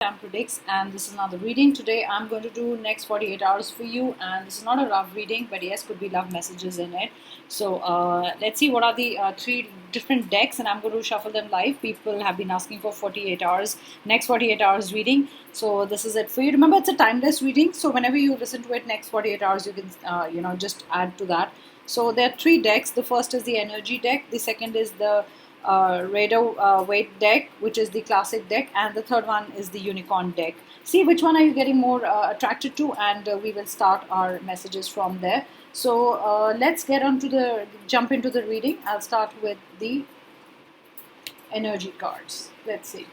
Tam Predicts, and this is another reading. Today I'm going to do next 48 hours for you, and this is not a love reading, but yes, could be love messages in it. So let's see what are the three different decks, and I'm going to shuffle them live. People have been asking for 48 hours, next 48 hours reading. So this is it for you. Remember, it's a timeless reading, so whenever you listen to it next 48 hours, you can just add to that. So there are three decks. The first is the energy deck. The second is the Waite deck, which is the classic deck, and the third one is the unicorn deck. See which one are you getting more attracted to, and we will start our messages from there. So let's jump into the reading. I'll start with the energy cards. Let's see.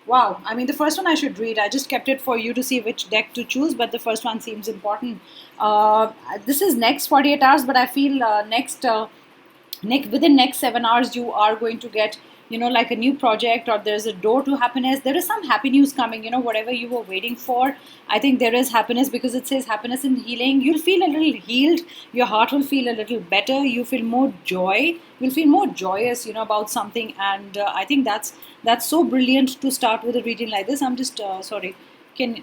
Wow, I mean, the first one I should read. I just kept it for you to see which deck to choose, but the first one seems important. This is next 48 hours, but I feel within next 7 hours you are going to get like a new project, or there's a door to happiness. There is some happy news coming, whatever you were waiting for. I think there is happiness, because it says happiness and healing. You'll feel a little healed, your heart will feel a little better, you feel more joy, you'll feel more joyous about something. And I think that's so brilliant to start with a reading like this. I'm just sorry, can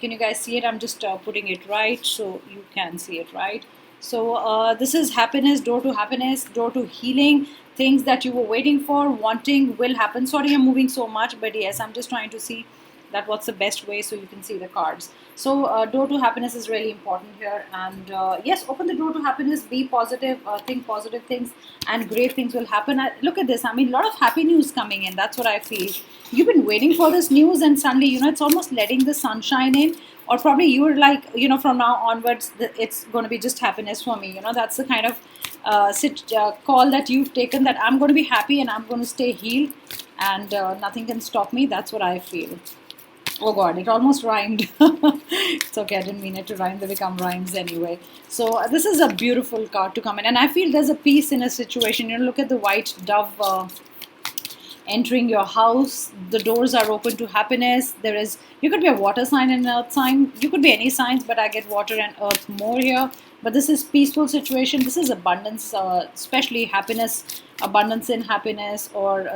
you guys see it? I'm just putting it right so you can see it, right? So this is happiness, door to healing. Things that you were waiting for, wanting, will happen. Sorry, I'm moving so much, but yes, I'm just trying to see that what's the best way so you can see the cards. So door to happiness is really important here. And yes, open the door to happiness, be positive, think positive things, and great things will happen. Look at this. I mean, a lot of happy news coming in. That's what I feel. You've been waiting for this news, and suddenly, it's almost letting the sunshine in. Or probably you were like, from now onwards, it's going to be just happiness for me. That's the kind of call that you've taken, that I'm going to be happy and I'm going to stay healed, and nothing can stop me. That's what I feel. Oh God, it almost rhymed. It's okay, I didn't mean it to rhyme. They become rhymes anyway. So this is a beautiful card to come in, and I feel there's a peace in a situation. Look at the white dove entering your house. The doors are open to happiness. You could be a water sign and an earth sign. You could be any signs, but I get water and earth more here. But this is peaceful situation. This is abundance, especially happiness, abundance in happiness, or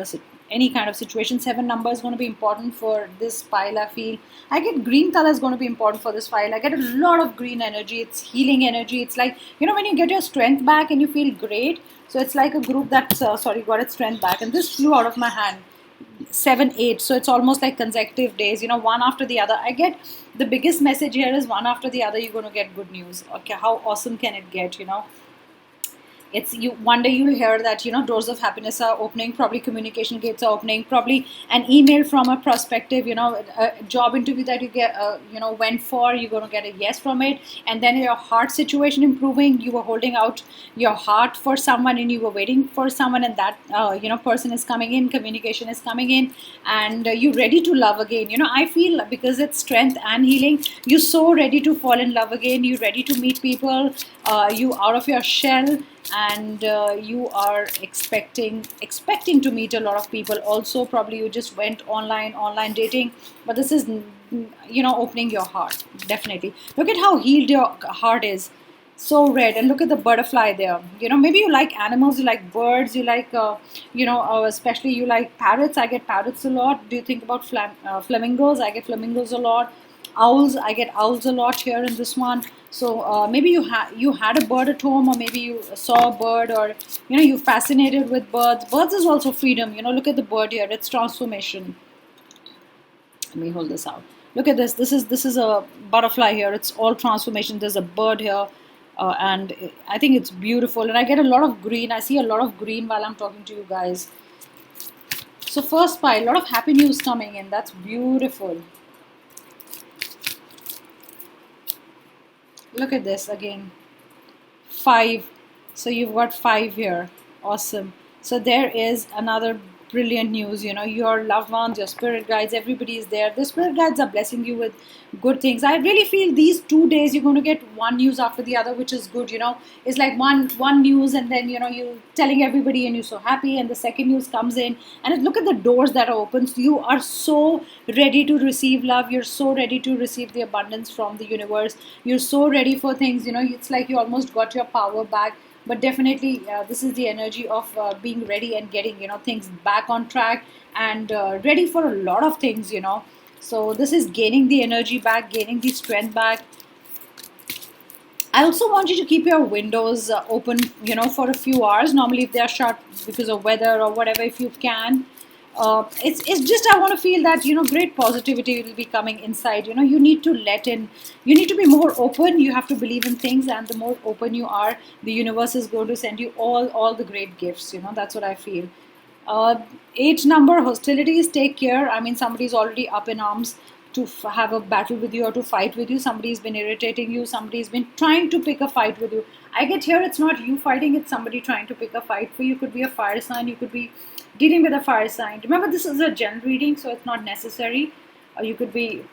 any kind of situation. 7 number is going to be important for this file, I feel. I get green color is going to be important for this file. I get a lot of green energy. It's healing energy. It's like, when you get your strength back and you feel great. So it's like a group that's, got its strength back. And this flew out of my hand. 7, 8. So it's almost like consecutive days, one after the other. I get the biggest message here is one after the other, you're going to get good news. Okay, how awesome can it get, It's you. One day you'll hear that doors of happiness are opening. Probably communication gates are opening. Probably an email from a prospective, a job interview that you get, went for. You're going to get a yes from it, and then your heart situation improving. You were holding out your heart for someone, and you were waiting for someone, and that person is coming in. Communication is coming in, and you're ready to love again. I feel, because it's strength and healing, you're so ready to fall in love again. You're ready to meet people. You out of your shell. And you are expecting to meet a lot of people. Also, probably you just went online dating, but this is opening your heart. Definitely look at how healed your heart is. So red. And look at the butterfly there. Maybe you like animals, you like birds, you like especially you like parrots. I get parrots a lot. Do you think about flamingos? I get flamingos a lot. Owls, I get owls a lot here in this one. So maybe you had a bird at home, or maybe you saw a bird, or you're fascinated with birds. Birds is also freedom. Look at the bird here. It's transformation. Let me hold this out. Look at this. This is a butterfly here. It's all transformation. There's a bird here. And I think it's beautiful. And I get a lot of green. I see a lot of green while I'm talking to you guys. So first pile, a lot of happy news coming in. That's beautiful. Look at this again. 5. So you've got 5 here. Awesome. So there is another brilliant news. Your loved ones, your spirit guides, everybody is there. The spirit guides are blessing you with good things. I really feel these 2 days you're going to get one news after the other, which is good. It's like one news, and then you're telling everybody and you're so happy, and the second news comes in, and look at the doors that are open. So you are so ready to receive love. You're so ready to receive the abundance from the universe. You're so ready for things. It's like you almost got your power back. But definitely this is the energy of being ready and getting things back on track, and ready for a lot of things. So this is gaining the energy back, gaining the strength back. I also want you to keep your windows open, for a few hours. Normally, if they are shut because of weather or whatever, if you can, it's just I want to feel that great positivity will be coming inside. You need to let in. You need to be more open. You have to believe in things, and the more open you are, the universe is going to send you all the great gifts. That's what I feel. Uh, 8 number, hostilities, take care. I mean, somebody's already up in arms to have a battle with you or to fight with you. Somebody's been irritating you. Somebody's been trying to pick a fight with you. I get here, it's not you fighting, it's somebody trying to pick a fight for you. Could be a fire sign. You could be dealing with a fire sign. Remember, this is a general reading, so it's not necessary. You could be,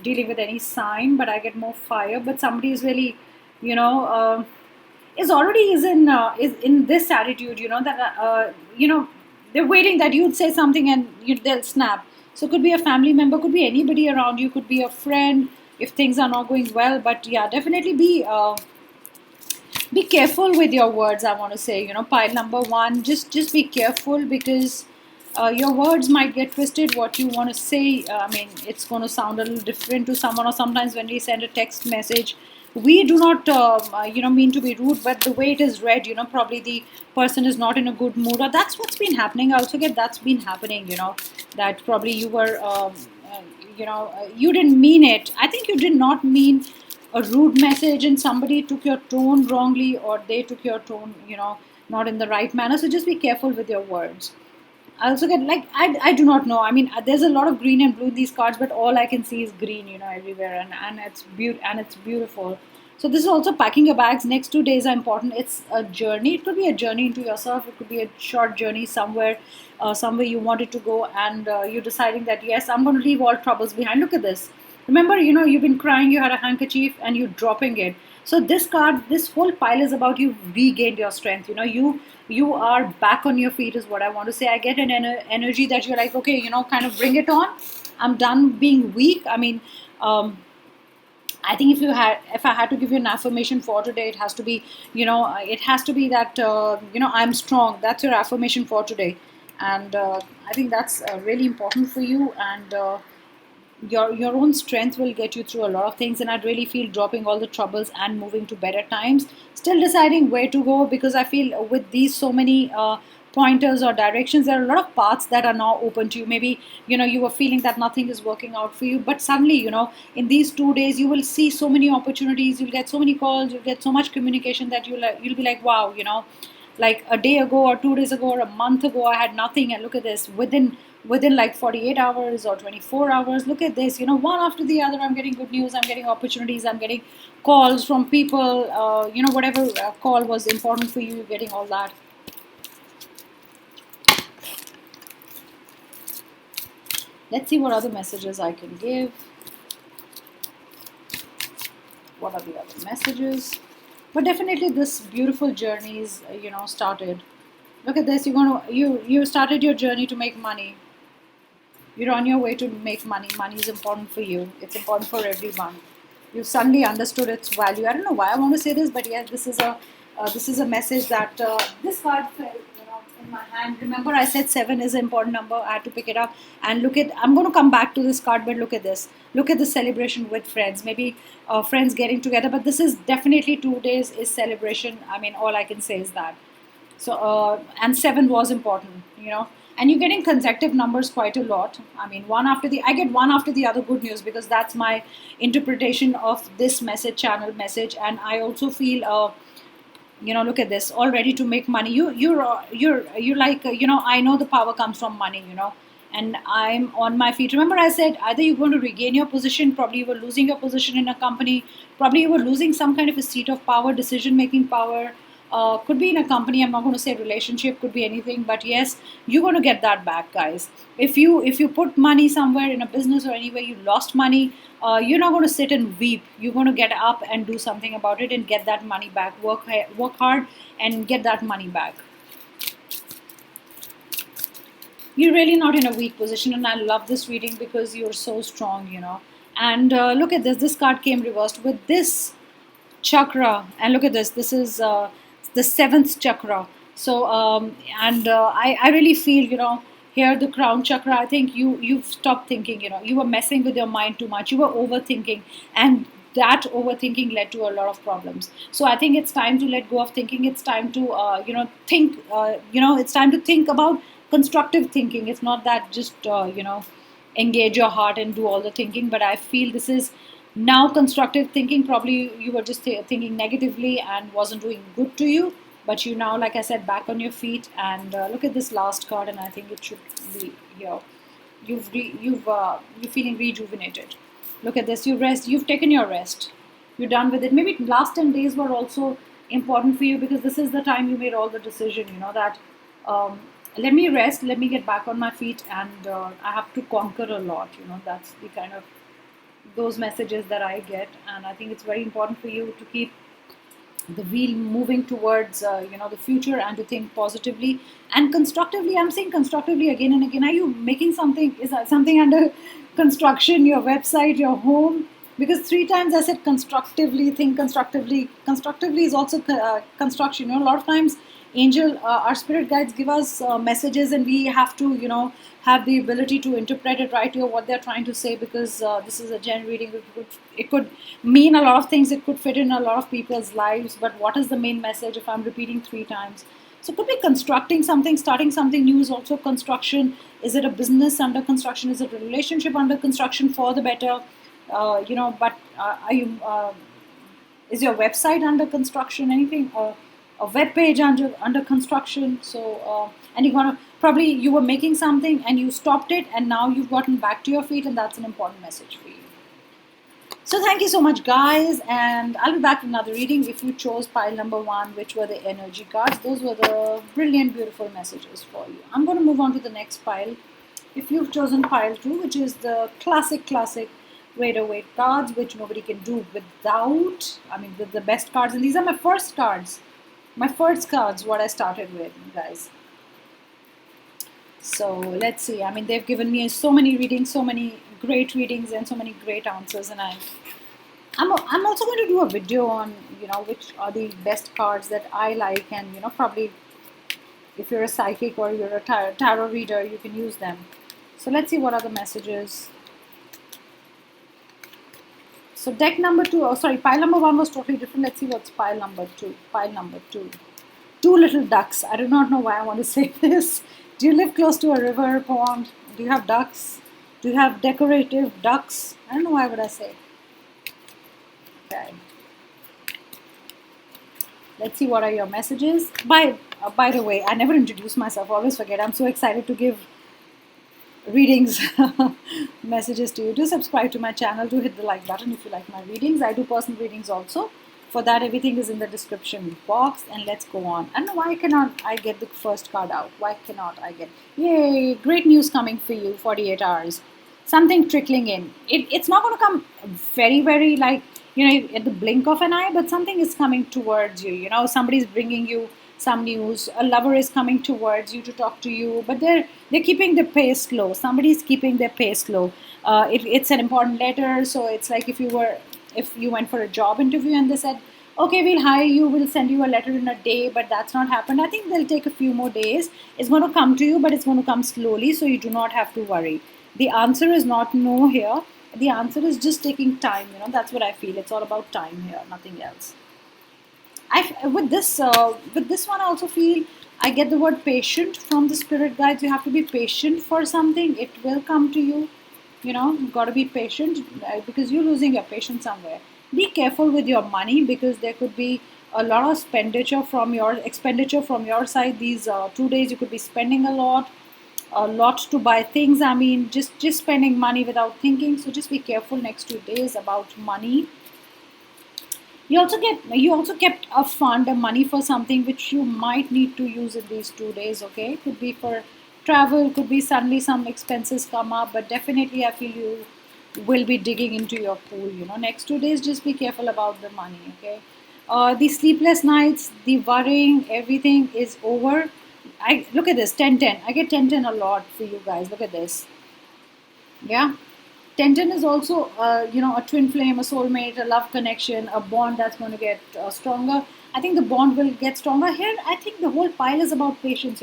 dealing with any sign, but I get more fire. But somebody is really, you know, is already is in this attitude, that they're waiting that you'd say something and they'll snap. So it could be a family member, could be anybody around you, could be a friend if things are not going well. But yeah, definitely be careful with your words. I want to say, pile number one, just be careful, because your words might get twisted. What you want to say, I mean, it's going to sound a little different to someone. Or sometimes when we send a text message, we do not mean to be rude, but the way it is read, probably the person is not in a good mood, or that's what's been happening. I also get that's been happening, that probably you were you didn't mean it. I think you did not mean a rude message, and somebody took your tone wrongly, or they took your tone, not in the right manner. So just be careful with your words. I also get, like, I do not know. I mean, there's a lot of green and blue in these cards, but all I can see is green, everywhere, and it's beautiful. So this is also packing your bags. Next 2 days are important. It's a journey. It could be a journey into yourself. It could be a short journey somewhere you wanted to go, and you're deciding that yes, I'm going to leave all troubles behind. Look at this. Remember, you've been crying. You had a handkerchief, and you're dropping it. So this card, this whole pile is about you regained your strength. You are back on your feet is what I want to say. I get an energy that you're like, okay, kind of bring it on. I'm done being weak. I mean, I think if I had to give you an affirmation for today, it has to be, it has to be that, I'm strong. That's your affirmation for today. And I think that's really important for you. And your own strength will get you through a lot of things. And I'd really feel dropping all the troubles and moving to better times, still deciding where to go, because I feel with these so many pointers or directions, there are a lot of paths that are now open to you. Maybe you were feeling that nothing is working out for you, but suddenly, in these 2 days you will see so many opportunities. You'll get so many calls, you'll get so much communication that you'll be like, wow, like a day ago or 2 days ago or a month ago I had nothing, and look at this, within like 48 hours or 24 hours, look at this, one after the other, I'm getting good news, I'm getting opportunities, I'm getting calls from people, whatever call was important for you, you're getting all that. Let's see what other messages I can give. What are the other messages? But definitely this beautiful journey is, started. Look at this. You started your journey to make money. You're on your way to make money. Money is important for you. It's important for everyone. You suddenly understood its value. I don't know why I want to say this, but yeah, this is a message that this card fell, in my hand. Remember, I said 7 is an important number. I had to pick it up and look at. I'm going to come back to this card, but look at this. Look at the celebration with friends. Maybe friends getting together, but this is definitely 2 days is celebration. I mean, all I can say is that. So and 7 was important, and you're getting consecutive numbers quite a lot. I mean, I get one after the other good news, because that's my interpretation of this channel message. And I also feel look at this, all ready to make money. You're like, I know the power comes from money, and I'm on my feet. Remember, I said either you're going to regain your position, probably you were losing your position in a company, probably you were losing some kind of a seat of power, decision making power. Could be in a company. I'm not going to say relationship, could be anything, but yes, you're going to get that back, guys. If you put money somewhere in a business or anywhere, you lost money, you're not going to sit and weep. You're going to get up and do something about it and get that money back. Work hard and get that money back. You're really not in a weak position, and I love this reading because you're so strong, and look at this card came reversed with this chakra, and look at this is the 7th chakra. So I really feel, Here, the crown chakra, I think you've stopped thinking. You were messing with your mind too much. You were overthinking, and that overthinking led to a lot of problems. So I think it's time to let go of thinking. It's time to think. It's time to think about constructive thinking. It's not that just engage your heart and do all the thinking. But I feel this is now constructive thinking. Probably you were just thinking negatively and wasn't doing good to you, but you now, like I said, back on your feet. And look at this last card, and I think it should be here. You're feeling rejuvenated. Look at this. You've taken your rest. You're done with it. Maybe last 10 days were also important for you, because this is the time you made all the decision, that let me rest, let me get back on my feet, and I have to conquer a lot. That's the kind of those messages that I get. And I think it's very important for you to keep the wheel moving towards the future, and to think positively and constructively. I'm saying constructively again and again. Are you making something? Is that something under construction? Your website, your home? Because 3 times I said constructively, think constructively. Constructively is also construction. A lot of times our spirit guides give us messages, and we have to have the ability to interpret it right here, what they're trying to say, because this is a gen reading. It could mean a lot of things. It could fit in a lot of people's lives. But what is the main message if I'm repeating 3 times? So it could be constructing something, starting something new is also construction. Is it a business under construction? Is it a relationship under construction for the better? But are you? Is your website under construction? Anything? A web page under construction? So and you're gonna probably you were making something and you stopped it, and now you've gotten back to your feet, and that's an important message for you. So thank you so much, guys, and I'll be back with another reading. If you chose pile number 1, which were the energy cards, those were the brilliant, beautiful messages for you. I'm going to move on to the next pile. If you've chosen pile 2, which is the classic Waite cards, which nobody can do without. I mean, the best cards, and these are my first cards. What I started with, guys. So let's see. I mean, they've given me so many readings, so many great readings, and so many great answers. And I'm also going to do a video on which are the best cards that I like, and probably if you're a psychic or you're a tarot reader, you can use them. So let's see what are the messages. So deck number 2, pile number 1 was totally different. Let's see what's pile number 2. Pile number 2. 2 little ducks. I do not know why I want to say this. Do you live close to a river, pond? Do you have ducks? Do you have decorative ducks? I don't know why would I say. Okay. Let's see what are your messages. By the way, I never introduce myself. I always forget. I'm so excited to give readings messages to you. Do subscribe to my channel. Do hit the like button if you like my readings. I do personal readings also. For that, everything is in the description box. And let's go on. I don't know why cannot I get the first card out. Why cannot I get? Yay! Great news coming for you. 48 hours. Something trickling in. It's not going to come very, very at the blink of an eye, but something is coming towards you. Somebody's bringing you some news. A lover is coming towards you to talk to you, but they're keeping their pace slow. Somebody's keeping their pace slow. It's an important letter, so it's like if you went for a job interview and they said, okay, we'll hire you, we'll send you a letter in a day, but that's not happened. I think they'll take a few more days. It's going to come to you, but it's going to come slowly, so you do not have to worry. The answer is not no here. The answer is just taking time. That's what I feel. It's all about time here, nothing else. With this one, I also feel I get the word patient from the spirit guides. You have to be patient for something. It will come to you. You've got to be patient because you're losing your patience somewhere. Be careful with your money, because there could be a lot of expenditure from your side. These 2 days you could be spending a lot to buy things. I mean, just spending money without thinking. So just be careful next 2 days about money. You also kept a fund, a money for something which you might need to use in these 2 days. Okay, could be for travel, could be suddenly some expenses come up, but definitely I feel you will be digging into your pool. Next 2 days, just be careful about the money. Okay, the sleepless nights, the worrying, everything is over. I look at this 10-10. I get 10-10 a lot for you guys. Look at this. Yeah. 10-10 is also, a twin flame, a soulmate, a love connection, a bond that's going to get stronger. I think the bond will get stronger. Here, I think the whole pile is about patience,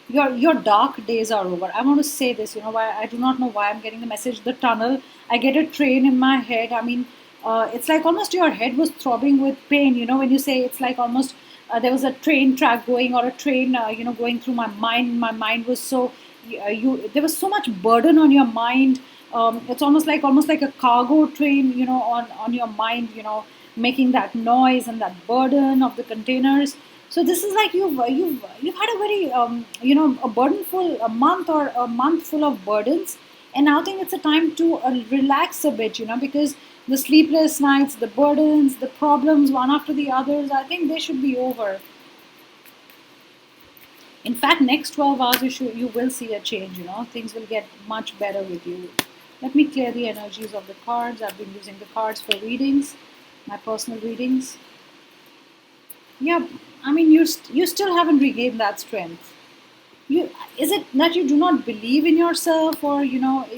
your dark days are over. I want to say this, why I do not know why I'm getting the message. The tunnel, I get a train in my head. I mean, it's like almost your head was throbbing with pain. When you say it's like almost there was a train track going, or a train, going through my mind. My mind was so there was so much burden on your mind. It's almost like a cargo train, on your mind, making that noise and that burden of the containers. So this is like you've had a very a burdenful a month, or a month full of burdens, and now I think it's a time to relax a bit, because the sleepless nights, the burdens, the problems, one after the others, I think they should be over. In fact, next 12 hours you will see a change. Things will get much better with you. Let me clear the energies of the cards. I've been using the cards for readings, my personal readings. Yeah, I mean, you still haven't regained that strength. Is it that you do not believe in yourself, or you're not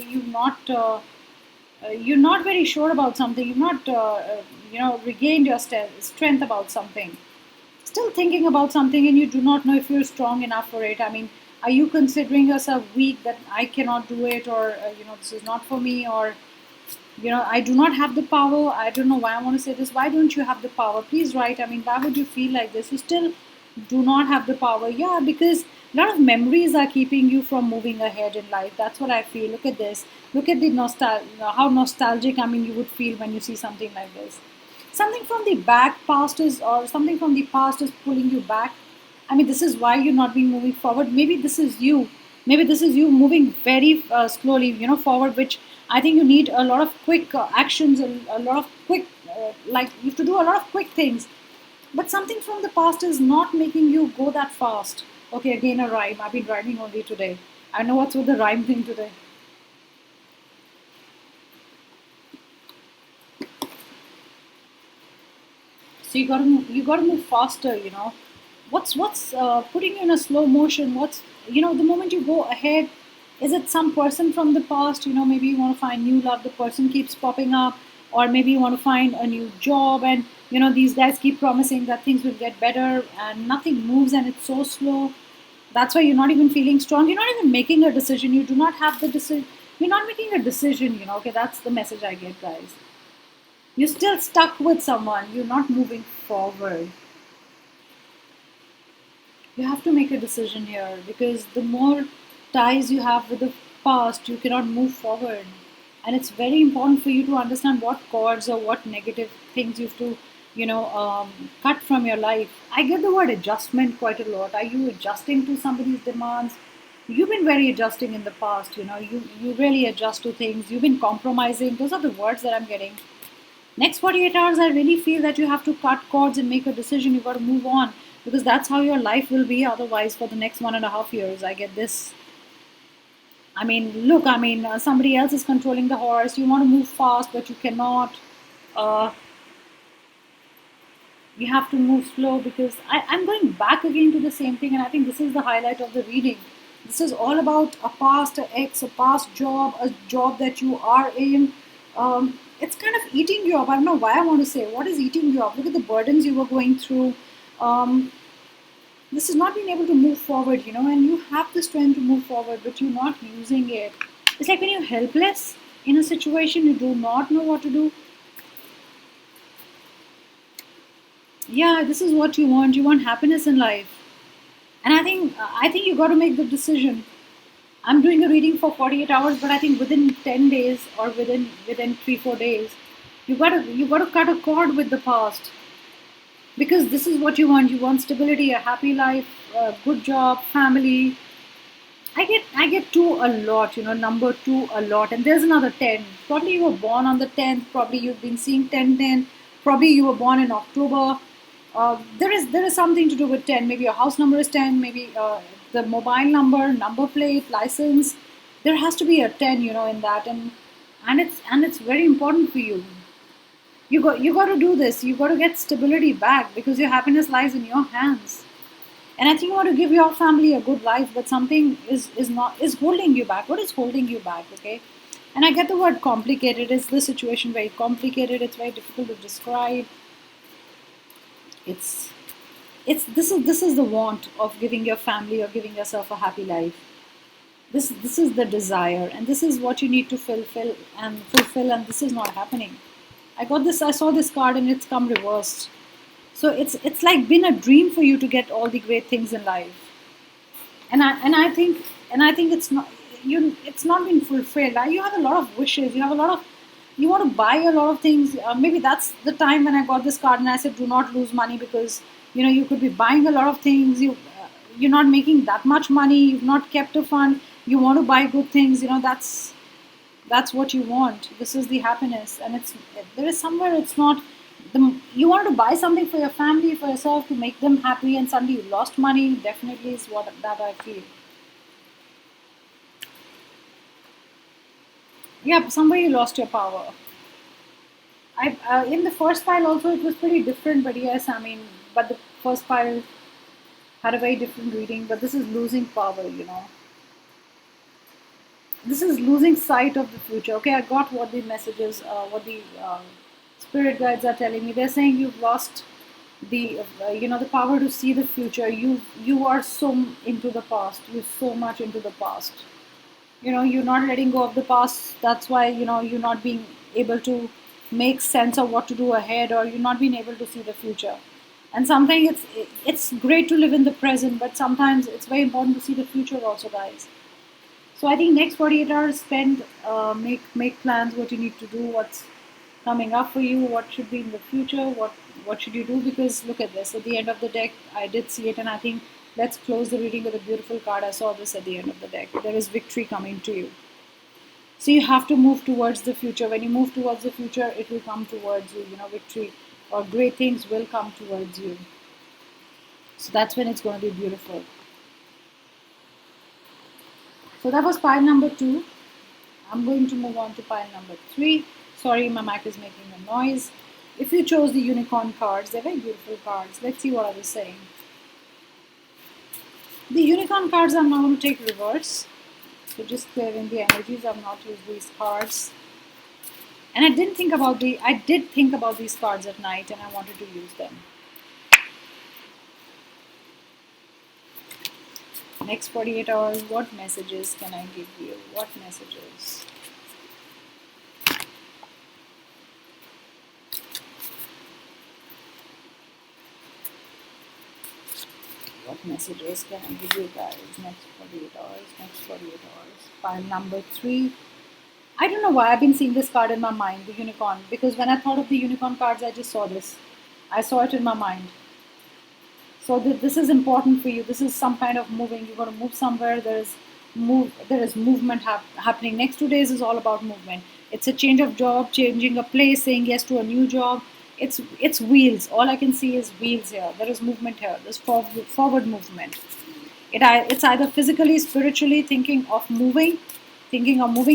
very sure about something? You've not regained your strength about something. Still thinking about something, and you do not know if you're strong enough for it. I mean, are you considering yourself weak, that I cannot do it, or this is not for me, or I do not have the power? I don't know why I want to say this. Why don't you have the power? Please write. I mean, why would you feel like this? You still do not have the power. Yeah, because a lot of memories are keeping you from moving ahead in life. That's what I feel. Look at this. Look at the how nostalgic, I mean, you would feel when you see something like this. Something from the back past is, or something from the past is pulling you back. I mean, this is why you're not being moving forward. Maybe this is you. Maybe this is you moving very slowly, forward, which I think you need a lot of quick actions, a lot of quick, like you have to do a lot of quick things. But something from the past is not making you go that fast. Okay, again a rhyme. I've been rhyming only today. I know what's with the rhyme thing today. So you got to move faster. What's putting you in a slow motion? What's the moment you go ahead? Is it some person from the past? Maybe you want to find new love. The person keeps popping up, or maybe you want to find a new job, and these guys keep promising that things will get better, and nothing moves, and it's so slow. That's why you're not even feeling strong. You're not even making a decision. You do not have the decision. You're not making a decision. Okay, that's the message I get, guys. You're still stuck with someone. You're not moving forward. You have to make a decision here, because the more ties you have with the past, you cannot move forward. And it's very important for you to understand what cords or what negative things you have to, cut from your life. I get the word adjustment quite a lot. Are you adjusting to somebody's demands? You've been very adjusting in the past. You really adjust to things. You've been compromising. Those are the words that I'm getting. Next 48 hours, I really feel that you have to cut cords and make a decision. You've got to move on, because that's how your life will be otherwise for the next 1.5 years. I get this. I mean, look, I mean, somebody else is controlling the horse. You want to move fast, but you cannot. Uh, you have to move slow, because I'm going back again to the same thing, and I think this is the highlight of the reading. This is all about a past ex, a past job, a job that you are in. It's kind of eating you up. I don't know why I want to say what is eating you up. Look at the burdens you were going through. This is not being able to move forward, and you have the strength to move forward, but you're not using it. It's like when you're helpless in a situation, you do not know what to do. Yeah, this is what you want. You want happiness in life, and I think you got to make the decision. I'm doing a reading for 48 hours, but I think within 10 days, or within 3-4 days, you got to cut a cord with the past, because this is what you want. You want stability, a happy life, a good job, family. I get two a lot, number two a lot, and there's another 10. Probably you were born on the 10th. Probably you've been seeing 1010. Probably you were born in October. There is something to do with 10. Maybe your house number is 10. Maybe the mobile number plate, license. There has to be a 10, in that, and it's very important for you. You got to do this. You got to get stability back, because your happiness lies in your hands. And I think you want to give your family a good life, but something is holding you back. What is holding you back? Okay, and I get the word complicated. Is the situation very complicated? It's very difficult to describe. It's This is the want of giving your family or giving yourself a happy life. This is the desire, and this is what you need to fulfill, and this is not happening. I saw this card, and it's come reversed. So it's like been a dream for you to get all the great things in life, and I think it's not been fulfilled. You have a lot of wishes. You want to buy a lot of things. Maybe that's the time when I got this card, and I said, do not lose money, because you could be buying a lot of things. You're not making that much money. You've not kept a fund. You want to buy good things. That's what you want. This is the happiness, and there is somewhere it's not. You wanted to buy something for your family, for yourself, to make them happy, and suddenly you lost money. Definitely is what that I feel. Yeah, somewhere you lost your power. In the first pile also it was pretty different, but yes, I mean, but the first pile had a very different reading. But this is losing power. This is losing sight of the future. Okay, I got what the messages, what the spirit guides are telling me. They're saying you've lost the power to see the future. You are so into the past. You're so much into the past. You're not letting go of the past. That's why you're not being able to make sense of what to do ahead, or you're not being able to see the future. And sometimes it's great to live in the present, but sometimes it's very important to see the future also, guys. So I think next 48 hours spend, make plans what you need to do, what's coming up for you, what should be in the future, what should you do. Because look at this, at the end of the deck I did see it, and I think let's close the reading with a beautiful card. I saw this at the end of the deck. There is victory coming to you. So you have to move towards the future. When you move towards the future, it will come towards you. Victory or great things will come towards you. So that's when it's going to be beautiful. So that was pile number 2. I'm going to move on to pile number 3. Sorry, my mic is making a noise. If you chose the unicorn cards, they're very beautiful cards. Let's see what I was saying. The unicorn cards I'm now going to take reverse. So just clearing the energies. I've not used these cards. And I did think about these cards at night, and I wanted to use them. Next 48 hours, what messages can I give you? What messages? What messages can I give you guys? Next 48 hours. Pile number 3. I don't know why I've been seeing this card in my mind, the unicorn. Because when I thought of the unicorn cards, I just saw this. I saw it in my mind. So this is important for you. This is some kind of moving. You're going to move somewhere. There is movement happening. Next 2 days is all about movement. It's a change of job, changing a place, saying yes to a new job. It's wheels. All I can see is wheels here. There is movement here. There's forward movement. It's either physically, spiritually, thinking of moving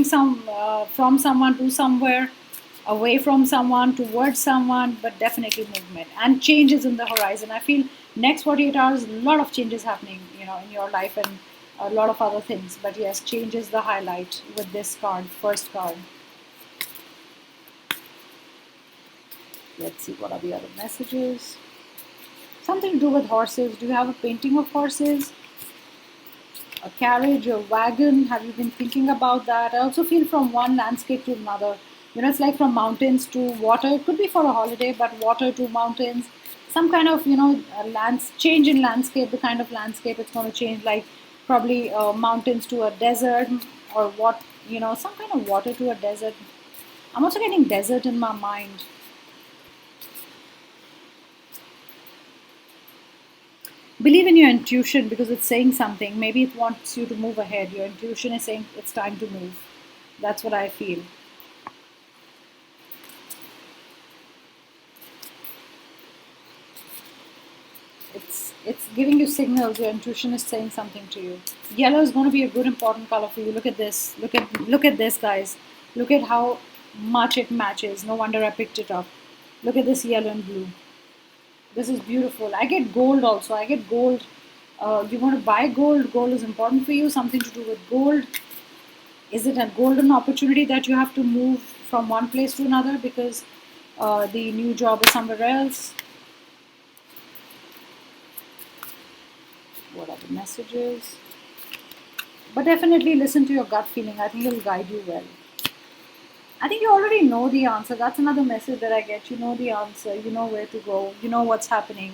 from someone to somewhere, away from someone towards someone, but definitely movement and changes in the horizon. I feel next 48 hours, a lot of changes happening, in your life, and a lot of other things. But yes, change is the highlight with this card, first card. Let's see, what are the other messages? Something to do with horses. Do you have a painting of horses? A carriage, a wagon? Have you been thinking about that? I also feel from one landscape to another. It's like from mountains to water. It could be for a holiday, but water to mountains. Some kind of, change in landscape, the kind of landscape it's going to change, like probably mountains to a desert, or some kind of water to a desert. I'm also getting desert in my mind. Believe in your intuition, because it's saying something. Maybe it wants you to move ahead. Your intuition is saying it's time to move. That's what I feel. It's giving you signals. Your intuition is saying something to you. Yellow is going to be a good important color for you. Look at this. Look at this, guys. Look at how much it matches. No wonder I picked it up. Look at this yellow and blue. This is beautiful. I get gold also. I get gold. You want to buy gold. Gold is important for you. Something to do with gold. Is it a golden opportunity that you have to move from one place to another because the new job is somewhere else? What are the messages? But definitely listen to your gut feeling. I think it will guide you well. I think you already know the answer. That's another message that I get. You know the answer. You know where to go. You know what's happening.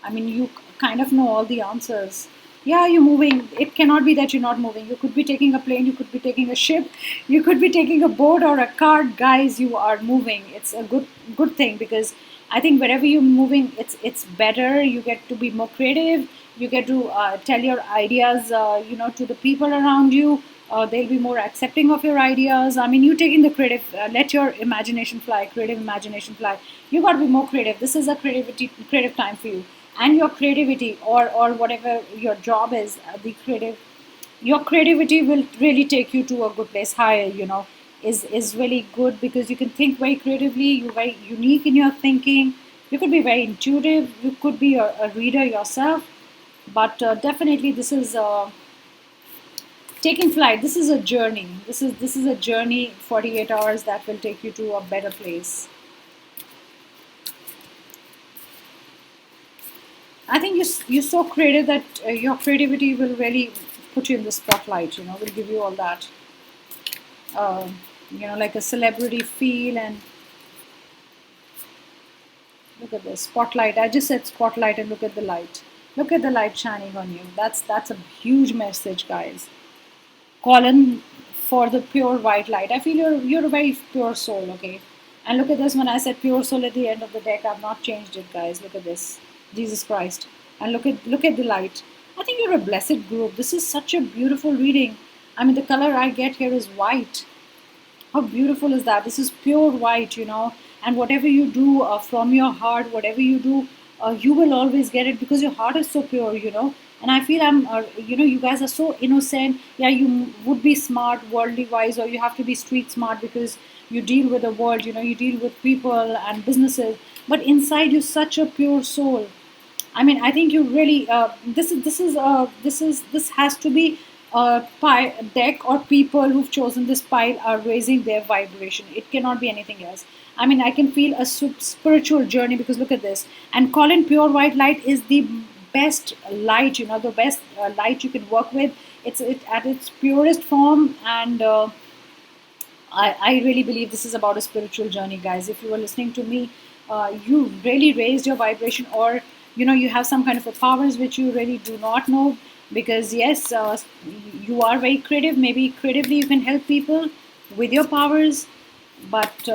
I mean, you kind of know all the answers. Yeah, you're moving. It cannot be that you're not moving. You could be taking a plane. You could be taking a ship. You could be taking a boat or a car. Guys, you are moving. It's a good thing, because I think wherever you're moving, it's better. You get to be more creative. You get to tell your ideas, to the people around you. They'll be more accepting of your ideas. I mean, you taking the creative, let your imagination fly, creative imagination fly. You got to be more creative. This is a creative time for you, and your creativity, or whatever your job is, your creativity will really take you to a good place. Higher, is really good, because you can think very creatively. You're very unique in your thinking. You could be very intuitive. You could be a reader yourself. But definitely, this is. Taking flight, this is a journey. This is a journey, 48 hours, that will take you to a better place. I think you're so creative that your creativity will really put you in the spotlight. Will give you all that, uh, like a celebrity feel. And look at this spotlight. I just said spotlight, and look at the light. Look at the light shining on you. That's a huge message, guys. Colin, for the pure white light. I feel you're a very pure soul, okay? And look at this. When I said pure soul at the end of the deck, I've not changed it, guys. Look at this, Jesus Christ, and look at the light. I think you're a blessed group. This is such a beautiful reading. I mean, the color I get here is white. How beautiful is that? This is pure white. And whatever you do from your heart, whatever you do, you will always get it, because your heart is so pure. And I feel you guys are so innocent. Yeah, you would be smart, worldly wise, or you have to be street smart, because you deal with the world. You deal with people and businesses. But inside you, such a pure soul. I mean, I think you really this has to be a deck, or people who've chosen this pile are raising their vibration. It cannot be anything else. I mean, I can feel a spiritual journey, because look at this. And Colin, pure white light is the best light. The best light you can work with. It's at its purest form, and I really believe this is about a spiritual journey, guys. If you were listening to me, you really raised your vibration, or you have some kind of a powers which you really do not know. Because yes, you are very creative. Maybe creatively you can help people with your powers, but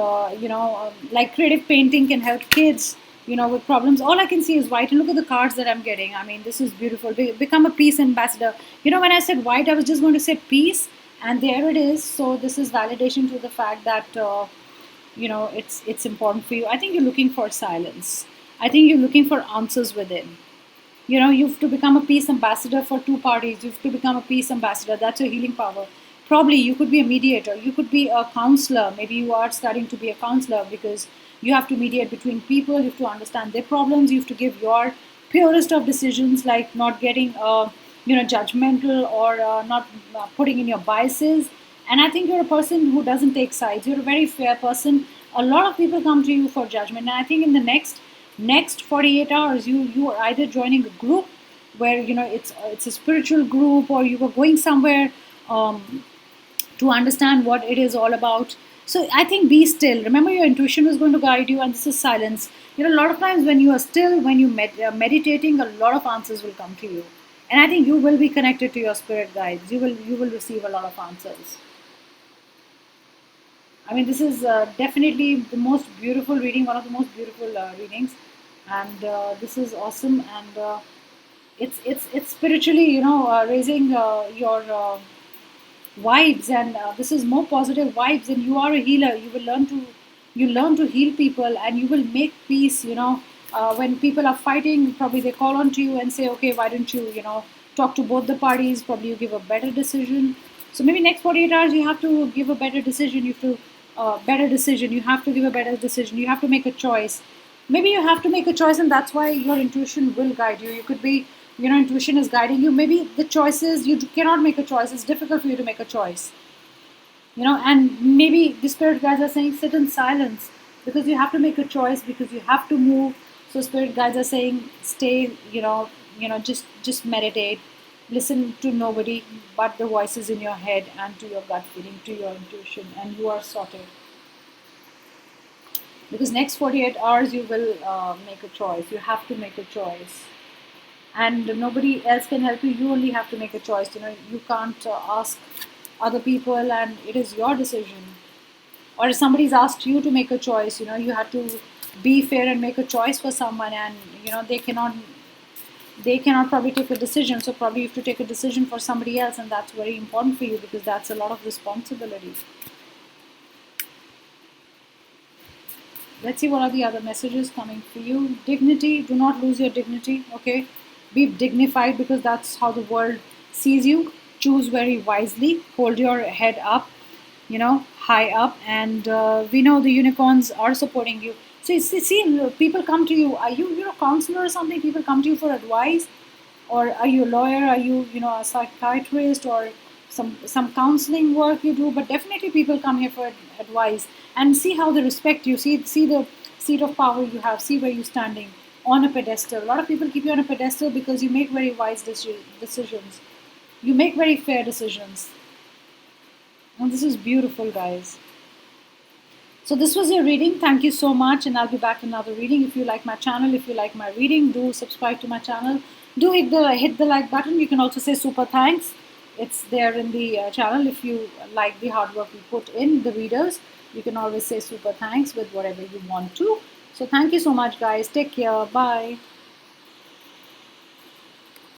like creative painting can help kids. With problems. All I can see is white, and look at the cards that I'm getting. I mean, this is beautiful. Become a peace ambassador. When I said white, I was just going to say peace, and there it is. So this is validation to the fact that it's important for you. I think you're looking for silence. I think you're looking for answers within. You have to become a peace ambassador for two parties. You have to become a peace ambassador. That's your healing power. Probably you could be a mediator. You could be a counselor. Maybe you are starting to be a counselor, because you have to mediate between people. You have to understand their problems. You have to give your purest of decisions, like not getting judgmental, or not putting in your biases. And I think you're a person who doesn't take sides. You're a very fair person. A lot of people come to you for judgment, and I think in the next 48 hours, you are either joining a group where it's a spiritual group, or you are going somewhere to understand what it is all about. So I think be still. Remember, your intuition is going to guide you, and this is silence. A lot of times when you are still, when you meditating, a lot of answers will come to you, and I think you will be connected to your spirit guides. You will receive a lot of answers. I mean, this is definitely the most beautiful reading, one of the most beautiful readings, and this is awesome. And it's spiritually, raising your vibes, and this is more positive vibes. And you are a healer. You learn to heal people, and you will make peace. When people are fighting, probably they call on to you and say, okay, why don't you talk to both the parties? Probably you give a better decision. So maybe next 48 hours you have to give a better decision. You have to better decision. You have to give a better decision. You have to make a choice. Maybe you have to make a choice, and that's why your intuition will guide you. You could be, intuition is guiding you. Maybe the choices, you cannot make a choice. It's difficult for you to make a choice. And maybe the spirit guides are saying sit in silence, because you have to make a choice, because you have to move. So spirit guides are saying stay, just meditate, listen to nobody but the voices in your head and to your gut feeling, to your intuition, and you are sorted. Because next 48 hours you will make a choice. You have to make a choice, and nobody else can help you. You only have to make a choice. You can't ask other people, and it is your decision. Or if somebody's asked you to make a choice, you have to be fair and make a choice for someone, and they cannot probably take a decision, so probably you have to take a decision for somebody else, and that's very important for you because that's a lot of responsibility. Let's see what are the other messages coming for you. Dignity, do not lose your dignity, okay? Be dignified because that's how the world sees you. Choose very wisely, hold your head up, high up, and we know the unicorns are supporting you. So see, people come to you. Are you a counselor or something? People come to you for advice, or are you a lawyer? Are you a psychiatrist, or some counseling work you do? But definitely people come here for advice, and see how they respect you. See the seat of power you have. See where you're standing on a pedestal. A lot of people keep you on a pedestal because you make very wise decisions. You make very fair decisions. And this is beautiful, guys. So this was your reading. Thank you so much, and I'll be back in another reading. If you like my channel, if you like my reading, do subscribe to my channel. Do hit the like button. You can also say super thanks. It's there in the channel. If you like the hard work we put in, the readers, you can always say super thanks with whatever you want to. So thank you so much, guys. Take care. Bye.